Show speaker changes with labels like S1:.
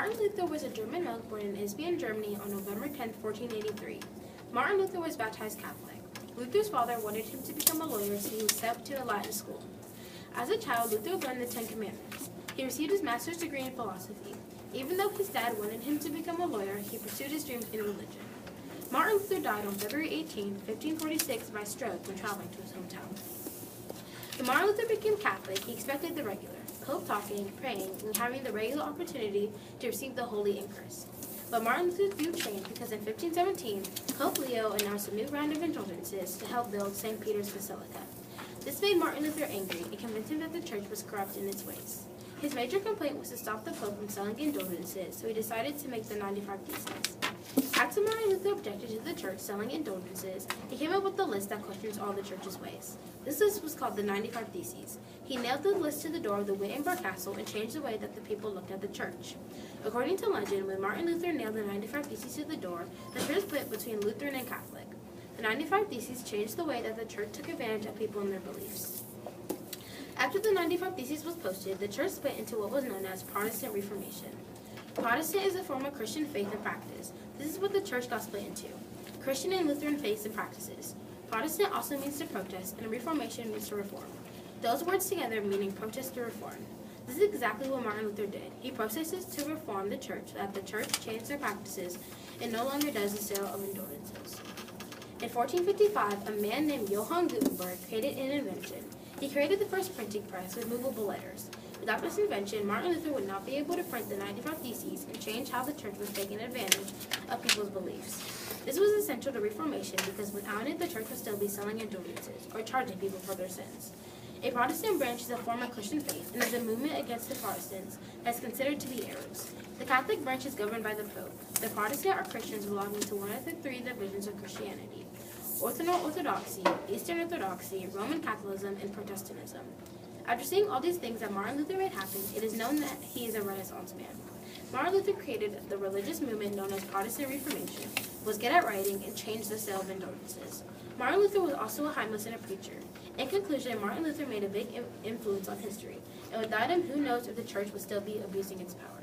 S1: Martin Luther was a German monk born in Isbian, Germany on November 10, 1483. Martin Luther was baptized Catholic. Luther's father wanted him to become a lawyer, so he was sent to a Latin school. As a child, Luther learned the Ten Commandments. He received his master's degree in philosophy. Even though his dad wanted him to become a lawyer, he pursued his dreams in religion. Martin Luther died on February 18, 1546 by stroke when traveling to his hometown. When Martin Luther became Catholic, he expected the regular, Pope talking, praying, and having the regular opportunity to receive the Holy Eucharist. But Martin Luther's view changed because in 1517, Pope Leo announced a new round of indulgences to help build St. Peter's Basilica. This made Martin Luther angry and convinced him that the church was corrupt in its ways. His major complaint was to stop the Pope from selling indulgences, so he decided to make the 95 Theses. After Martin Luther objected to the church selling indulgences, he came up with a list that questions all the church's ways. This list was called the 95 Theses. He nailed the list to the door of the Wittenberg Castle and changed the way that the people looked at the church. According to legend, when Martin Luther nailed the 95 Theses to the door, the church split between Lutheran and Catholic. The 95 Theses changed the way that the church took advantage of people and their beliefs. After the 95 Theses was posted, the church split into what was known as Protestant Reformation. Protestant is a form of Christian faith and practice. This is what the church got split into: Christian and Lutheran faiths and practices. Protestant also means to protest, and Reformation means to reform. Those words together meaning protest to reform. This is exactly what Martin Luther did. He protested to reform the church, so that the church changed their practices and no longer does the sale of indulgences. In 1455, a man named Johann Gutenberg created an invention. He created the first printing press with movable letters. Without this invention, Martin Luther would not be able to print the 95 Theses and change how the church was taking advantage of people's beliefs. This was essential to Reformation because without it, the church would still be selling indulgences or charging people for their sins. A Protestant branch is a form of Christian faith and is a movement against the Protestants that is considered to be errors. The Catholic branch is governed by the Pope. The Protestant are Christians belonging to one of the three divisions of Christianity: Orthodoxy, Eastern Orthodoxy, Roman Catholicism, and Protestantism. After seeing all these things that Martin Luther made happen, it is known that he is a Renaissance man. Martin Luther created the religious movement known as Protestant Reformation, was good at writing, and changed the sale of indulgences. Martin Luther was also a hymnist and a preacher. In conclusion, Martin Luther made a big influence on history, and without him, who knows if the church would still be abusing its power.